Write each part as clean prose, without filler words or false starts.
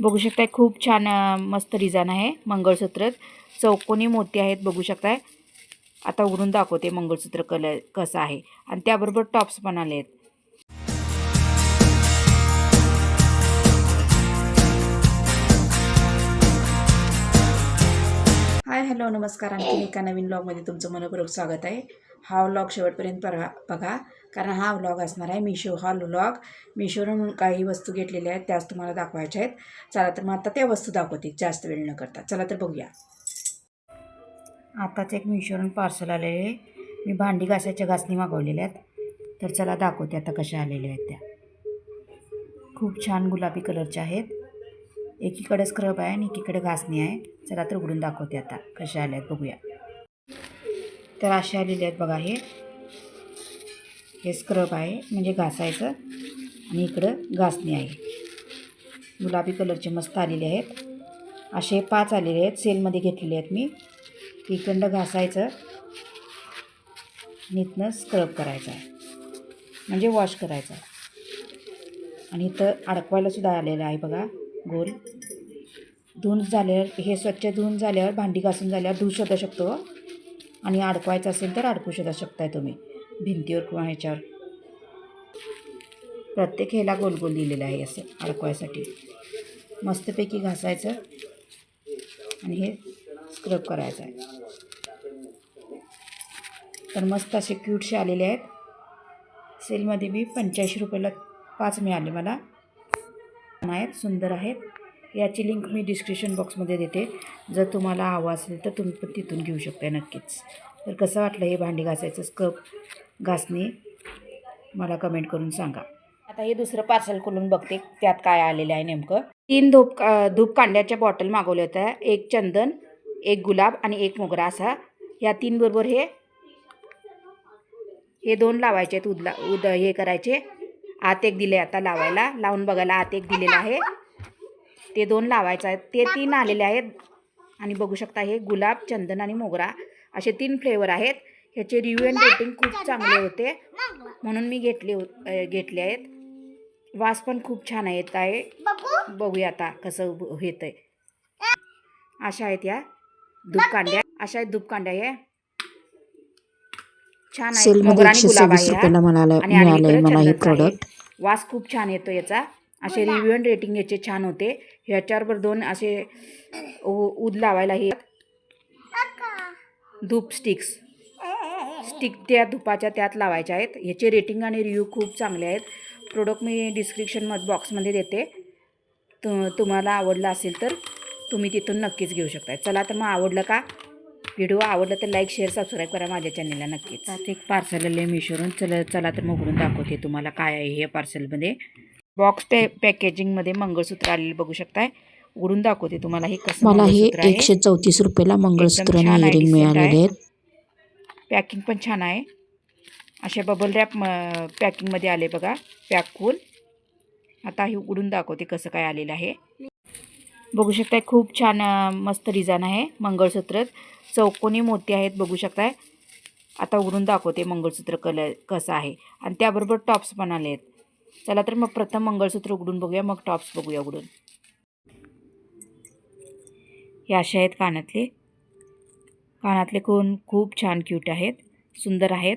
बघू शकताय खूप छान मस्त डिझाइन आहे. मंगळसूत्र चौकोनी मोती आहेत बघू शकताय. आता उघडून दाखवते मंगळसूत्र कलर कसं आहे आणि त्याबरोबर टॉप्स पण आले आहेत. हाय हॅलो नमस्कार. आणखी एका नवीन व्लॉगमध्ये तुमचं मनपूर्वक स्वागत आहे. हा व्लॉग शेवटपर्यंत बघा कारण हा व्लॉग असणार आहे मिशो हॉल व्लॉग. मिशोवरून काही वस्तू घेतलेल्या आहेत त्याच तुम्हाला दाखवायच्या आहेत. चला तर मग आता त्या वस्तू दाखवते जास्त वेळ न करता. चला तर बघूया. आताच एक मिशोवरून पार्सल आलेले आहे. मी भांडी घासायच्या घासणी मागवलेल्या आहेत. तर चला दाखवते आता कशा आलेल्या आहेत त्या. खूप छान गुलाबी कलरच्या आहेत. एकीकडे स्क्रब आहे आणि एकीकडे घासणी आहे. चला तर उघडून दाखवते आता कशा आल्या आहेत बघूया. तर अशा आलेल्या आहेत बघा. हे स्क्रब आहे म्हणजे घासायचं आणि इकडं घासणी आहे. गुलाबी कलरचे मस्त आलेले आहेत. असे 5 आलेले आहेत. सेलमध्ये घेतलेले आहेत मी. इकडं घासायचं आणि इथनं स्क्रब करायचं आहे म्हणजे वॉश करायचं आहे. आणि इथं अडकवायला सुद्धा आलेलं आहे बघा गोल. धुवून झाल्यावर हे स्वच्छ धुवून झाल्यावर भांडी घासून झाल्यावर धुवू सुद्धा शकतो आणि अडकवायचं असेल तर अडकू सुद्धा शकताय तुम्ही भिंतीवर किंवा ह्याच्यावर. प्रत्येक ह्याला गोल गोल दिलेलं आहे असं अडकवायसाठी. मस्तपैकी घासायचं आणि हे स्क्रब करायचं आहे. तर मस्त असे क्यूटसे आलेले आहेत. सेलमध्ये मी 85 रुपयाला 5 मिळाले मला. आहेत सुंदर आहेत. याची लिंक मी डिस्क्रिप्शन बॉक्समध्ये देते. जर तुम्हाला हवं असेल तर तुम्ही पण तिथून घेऊ शकता नक्कीच. तर कसं वाटलं हे भांडी घासायचं स्क्रब घासणी मला कमेंट करून सांगा. आता हे दुसरं पार्सल खोलून बघते त्यात काय आलेलं आहे नेमकं. 3 धूप कांड्याच्या बॉटल मागवल्या होत्या. एक चंदन, एक गुलाब आणि एक मोगरा असा. ह्या 3 बरोबर हे 2 लावायचे आहेत. हे करायचे. आत एक दिले आता लावायला. लावून बघायला आत एक दिलेलं आहे. ते 2 लावायचं आहे. ते 3 आलेले आहेत. आणि बघू शकता हे गुलाब, चंदन आणि मोगरा असे 3 फ्लेवर आहेत. ह्याचे रिव्ह्यू अँड रेटिंग खूप चांगले होते म्हणून मी घेतले आहेत. वास पण खूप छान आहे. बघूया आता कसं येत आहे. अशा आहेत या धूपकांड्या. अशा आहेत धूपकांड्या. हे छान आहे. मोगरा आणि गुलाब आहे आणि मिळालंय मला हे चंदनचा आहे. प्रोडक्ट. वास खूप छान येतो याचा. असे रिव्ह्यू अँड रेटिंग याचे छान होते. ह्याच्यावर 2 असे ऊद लावायला हे धूप स्टिक त्या धुपाच्या त्यात लावायच्या आहेत. ह्याचे रेटिंग आणि रिव्ह्यू खूप चांगले आहेत. प्रोडक्ट मी डिस्क्रिप्शन बॉक्समध्ये देते. तुम्हाला आवडला असेल तर तुम्ही तिथून नक्कीच घेऊ शकता. चला तर मग आवडलं का व्हिडिओ आवडला तर लाईक शेअर सबस्क्राईब करा माझ्या चॅनलला नक्कीच. त्यात एक पार्सल आले मिशोवरून. चला तर मग उघडून दाखवते तुम्हाला काय आहे हे पार्सलमध्ये. बॉक्स पॅकेजिंगमध्ये मंगळसूत्र आलेले बघू शकताय. उघडून दाखवते तुम्हाला हे कसं मला हे मंगळसूत्र आहे. 134 रुपयाला मंगळसूत्र आणि छान आहे, इयरिंग डिसेंट मिळालेले आहेत. पॅकिंग पण छान आहे. अशा बबल रॅप पॅकिंगमध्ये आले बघा पॅक होऊन. आता हे उघडून दाखवते कसं काय आलेलं आहे. बघू शकताय खूप छान मस्त डिझाइन आहे. मंगळसूत्र चौकोनी मोती आहेत बघू शकताय. आता उघडून दाखवते मंगळसूत्र कलर कसं आहे आणि त्याबरोबर टॉप्स पण आले आहेत. चला तर मग प्रथम मंगळसूत्र उघडून बघूया मग टॉप्स बघूया उघडून. हे असे आहेत कानातले खूप छान क्यूट आहेत. सुंदर आहेत.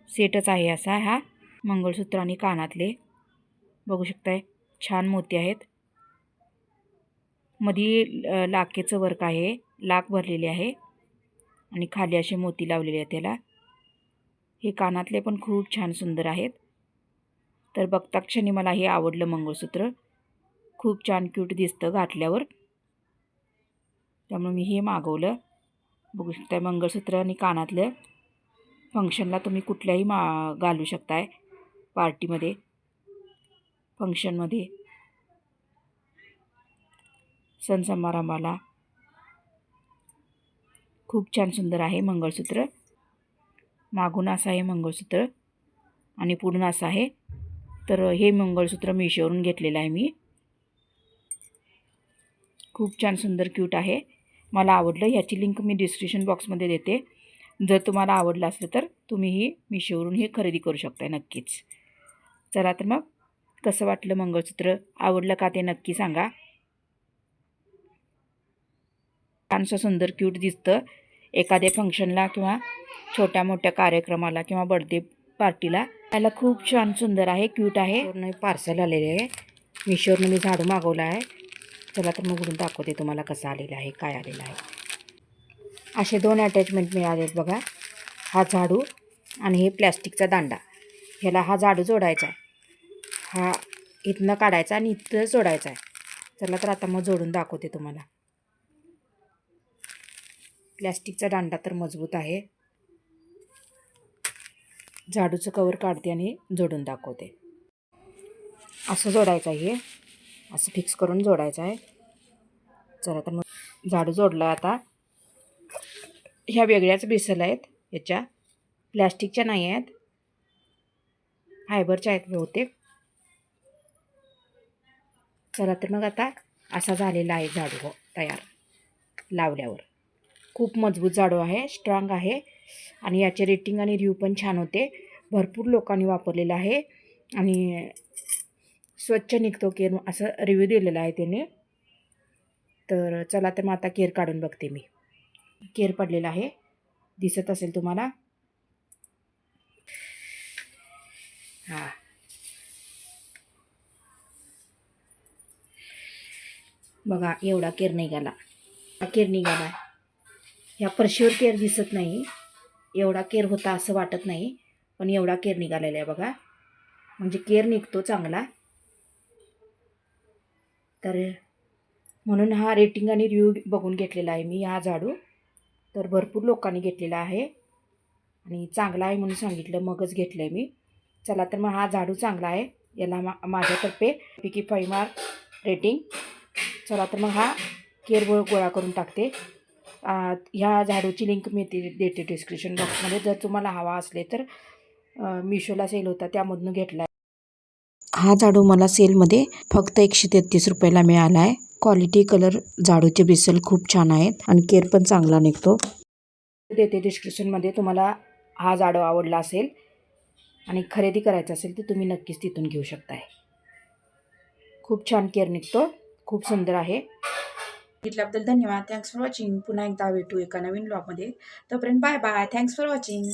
सेटच आहे असा हा मंगळसूत्र आणि कानातले बघू शकताय. छान मोती आहेत. मध्ये लाखेचं वर्क आहे. लाख भरलेले आहे आणि खाली असे मोती लावलेले आहेत त्याला. हे कानातले पण खूप छान सुंदर आहेत. तर बघता क्षणी मला हे आवडलं मंगळसूत्र. खूप छान क्यूट दिसतं घातल्यावर त्यामुळे मी हे मागवलं. बघू शकताय मंगळसूत्र आणि कानातलं फंक्शनला तुम्ही कुठल्याही घालू शकताय. पार्टीमध्ये फंक्शनमध्ये सण समारंभाला खूप छान सुंदर आहे मंगळसूत्र. मागून असं आहे मंगळसूत्र आणि पुढून असं आहे. तर हे मंगळसूत्र मिशोवरून घेतलेलं आहे मी. खूप छान सुंदर क्यूट आहे. मला आवडलं. ह्याची लिंक मी डिस्क्रिप्शन बॉक्समध्ये देते. जर तुम्हाला आवडलं असलं तर तुम्हीही मिशोवरून हे खरेदी करू शकता नक्कीच. चला तर मग कसं वाटलं मंगळसूत्र, आवडलं का ते नक्की सांगा. छानसं सुंदर क्यूट दिसतं एखाद्या फंक्शनला किंवा छोट्या मोठ्या कार्यक्रमाला किंवा बर्थडे पार्टीला. त्याला खूप छान सुंदर आहे, क्यूट आहे. पार्सल आलेले आहे मिशोवरनं. मी झाडू मागवला आहे. चला तर मग उघडून दाखवते तुम्हाला कसं आलेलं आहे, काय आलेलं आहे. असे 2 अटॅचमेंट मिळालेत बघा. हा झाडू आणि हे प्लॅस्टिकचा दांडा. ह्याला हा झाडू जोडायचा आहे, हा इथनं काढायचा आणि इथं जोडायचा आहे. चला तर आता मग जोडून दाखवते तुम्हाला. प्लॅस्टिकचा दांडा तर मजबूत आहे. झाडूचं कवर काढते आणि जोडून दाखवते. असं जोडायचं आहे, हे असं फिक्स करून जोडायचं आहे. चला तर मग झाडू जोडलं. आता ह्या वेगळ्याच बेसल आहेत, ह्याच्या प्लॅस्टिकच्या नाही आहेत, फायबरच्या आहेत बहुतेक. चला तर मग आता असा झालेला आहे झाडू हो तयार लावल्यावर. खूप मजबूत झाडू आहे, स्ट्रॉंग आहे आणि याचे रेटिंग आणि रिव्ह्यू पण छान होते. भरपूर लोकांनी वापरलेलं आहे आणि स्वच्छ निघतो केर असं रिव्ह्यू दिलेला आहे त्याने. तर चला तर मग आता केर काढून बघते मी. केर पडलेला आहे, दिसत असेल तुम्हाला. हां, बघा एवढा केर निघाला. केर निघाला. ह्या फरशीवर केर दिसत नाही, एवढा केर होता असं वाटत नाही, पण एवढा केर निघालेला आहे बघा. म्हणजे केर निघतो चांगला. तर म्हणून हा रेटिंग आणि रिव्ह्यू बघून घेतलेला आहे मी हा झाडू. तर भरपूर लोकांनी घेतलेला आहे आणि चांगला आहे म्हणून सांगितलं, मगच घेतलं आहे मी. चला तर मग हा झाडू चांगला आहे, याला माझ्यातर्फे पैकी 5 मार्क रेटिंग. चला तर मग हा केर गोळा करून टाकते. ह्या झाडूची लिंक मी देते डिस्क्रिप्शन बॉक्समध्ये. जर तुम्हाला हवा असले तर मिशोला सेल होता त्यामधून घेतला आहे. हा झाडू मला सेलमध्ये फक्त 133 रुपयाला मिळाला आहे. क्वालिटी, कलर, झाडूचे बेसल खूप छान आहेत आणि केर पण चांगला निघतो. देते डिस्क्रिप्शनमध्ये. तुम्हाला हा झाडू आवडला असेल आणि खरेदी करायचं असेल तर तुम्ही नक्कीच तिथून घेऊ शकताय. खूप छान केर निघतो, खूप सुंदर आहे. बघितल्याबद्दल धन्यवाद. Thanks for watching. पुन्हा एकदा भेटू एका नवीन ब्लॉगमध्ये. तोपर्यंत bye bye. Thanks for watching.